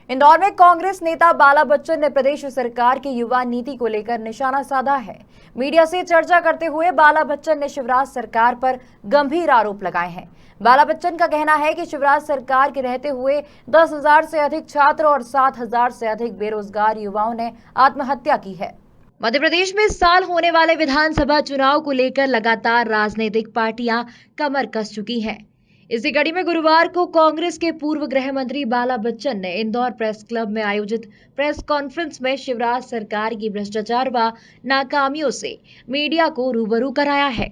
इंदौर में कांग्रेस नेता बाला बच्चन ने प्रदेश सरकार की युवा नीति को लेकर निशाना साधा है। मीडिया से चर्चा करते हुए बाला बच्चन ने शिवराज सरकार पर गंभीर आरोप लगाए हैं। बाला बच्चन का कहना है कि शिवराज सरकार के रहते हुए 10,000 से अधिक छात्र और 7,000 से अधिक बेरोजगार युवाओं ने आत्महत्या की है। मध्य प्रदेश में इस साल होने वाले विधानसभा चुनाव को लेकर लगातार राजनीतिक पार्टियां कमर कस चुकी हैं। इसी कड़ी में गुरुवार को कांग्रेस के पूर्व गृह मंत्री बाला बच्चन ने इंदौर प्रेस क्लब में आयोजित प्रेस कॉन्फ्रेंस में शिवराज सरकार की भ्रष्टाचार व नाकामियों से मीडिया को रूबरू कराया है।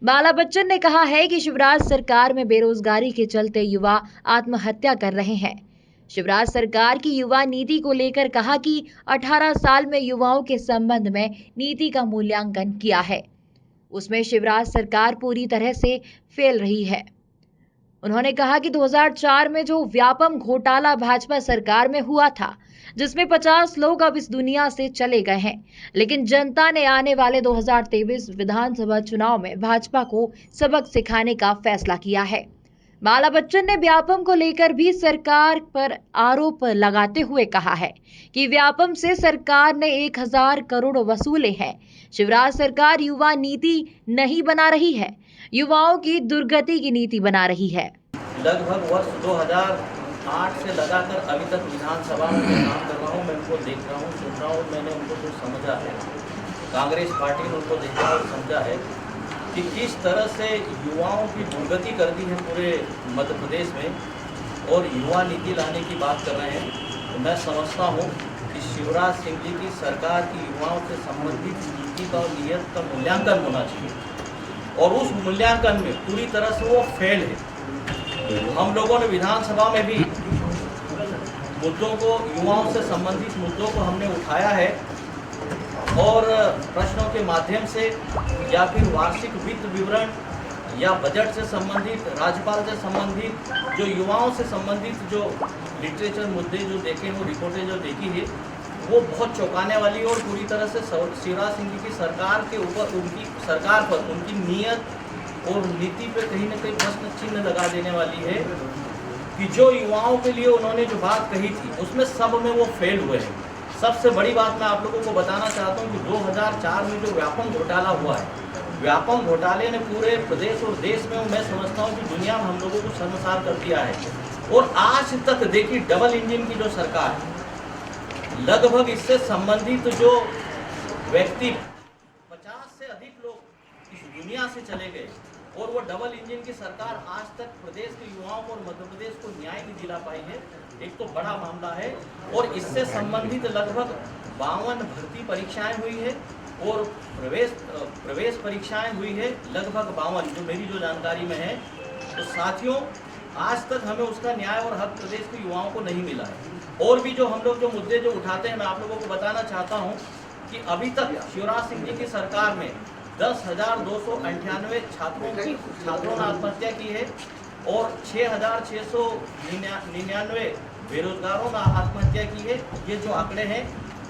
बाला बच्चन ने कहा है कि शिवराज सरकार में बेरोजगारी के चलते युवा आत्महत्या कर रहे हैं। शिवराज सरकार की युवा नीति को लेकर कहा कि 18 साल में युवाओं के संबंध में नीति का मूल्यांकन किया है, उसमें शिवराज सरकार पूरी तरह से फेल रही है। उन्होंने कहा कि 2004 में जो व्यापम घोटाला भाजपा सरकार में हुआ था, जिसमें 50 लोग अब इस दुनिया से चले गए हैं, लेकिन जनता ने आने वाले 2023 विधानसभा चुनाव में भाजपा को सबक सिखाने का फैसला किया है। बाला बच्चन ने व्यापम को लेकर भी सरकार पर आरोप लगाते हुए कहा है कि व्यापम से सरकार ने 1000 करोड़ वसूले हैं। शिवराज सरकार युवा नीति नहीं बना रही है, युवाओं की दुर्गति की नीति बना रही है। लगभग वर्ष 2008 से लगाकर अभी तक विधानसभा में काम कर रहा हूँ। मैं उनको देख रहा हूँ, सुन रहा हूँ। मैंने उनको कुछ समझा है, कांग्रेस पार्टी ने उनको देखा और समझा है कि किस तरह से युवाओं की दुर्गति कर दी है पूरे मध्य प्रदेश में और युवा नीति लाने की बात कर रहे हैं। तो मैं समझता हूँ कि शिवराज सिंह जी की सरकार की युवाओं से संबंधित नीति का और नीयत का मूल्यांकन होना चाहिए और उस मूल्यांकन में पूरी तरह से वो फेल है। हम लोगों ने विधानसभा में भी मुद्दों को, युवाओं से संबंधित मुद्दों को हमने उठाया है और प्रश्नों के माध्यम से या फिर वार्षिक वित्त विवरण या बजट से संबंधित, राज्यपाल से संबंधित, जो युवाओं से संबंधित जो लिटरेचर मुद्दे जो देखे, वो रिपोर्टें जो देखी है, वो बहुत चौंकाने वाली है और पूरी तरह से शिवराज सिंह जी की सरकार के ऊपर, उनकी सरकार पर, उनकी नीयत और नीति पे कहीं ना कहीं प्रश्न चिन्ह लगा देने वाली है कि जो युवाओं के लिए उन्होंने जो बात कही थी उसमें सब में वो फेल हुए हैं। सबसे बड़ी बात मैं आप लोगों को बताना चाहता हूँ कि 2004 में जो व्यापम घोटाला हुआ है, व्यापम घोटाले ने पूरे प्रदेश और देश में, मैं समझता हूँ कि दुनिया में हम लोगों को शर्मसार कर दिया है। और आज तक देखिए, डबल इंजन की जो सरकार है, लगभग इससे संबंधित जो व्यक्ति 50 से अधिक लोग इस दुनिया से चले गए और वो डबल इंजन की सरकार आज तक प्रदेश के युवाओं को और मध्य प्रदेश को न्याय नहीं दिला पाई है। एक तो बड़ा मामला है और इससे संबंधित लगभग 52 भर्ती परीक्षाएं हुई है और प्रवेश परीक्षाएं हुई है लगभग 52, जो मेरी जो जानकारी में है। तो साथियों, आज तक हमें उसका न्याय और हक प्रदेश के युवाओं को नहीं मिला है। और भी जो हम लोग जो मुद्दे जो उठाते हैं, मैं आप लोगों को बताना चाहता हूँ कि अभी तक शिवराज सिंह जी की सरकार में 10,298 छात्रों ने आत्महत्या की है और 6,699 बेरोजगारों ने आत्महत्या की है। ये जो आंकड़े हैं।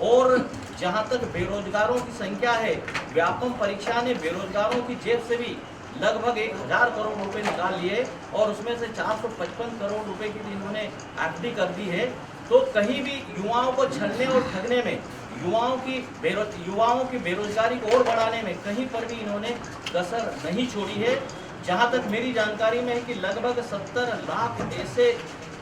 और जहां तक बेरोजगारों की संख्या है, व्यापम परीक्षा ने बेरोजगारों की जेब से भी लगभग 1,000 करोड़ रुपए निकाल लिए और उसमें से 455 करोड़ रुपए की इन्होंने एफडी कर दी है। तो कहीं भी युवाओं को छलने और ठगने में, युवाओं की बेरोजगारी को और बढ़ाने में कहीं पर भी इन्होंने कसर नहीं छोड़ी है। जहां तक मेरी जानकारी में है कि लगभग 70 लाख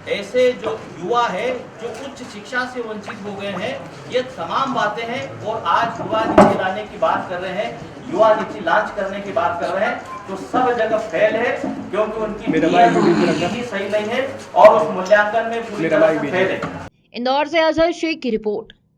ऐसे जो युवा है जो उच्च शिक्षा से वंचित हो गए हैं। ये तमाम बातें हैं और आज युवा नीति लाने की बात कर रहे हैं, युवा नीति लॉन्च करने की बात कर रहे हैं, तो सब जगह फेल है क्योंकि उनकी नीति सही नहीं है और उस मूल्यांकन में पूरी तरह से फेल है। इंदौर से अजहर शेख की रिपोर्ट।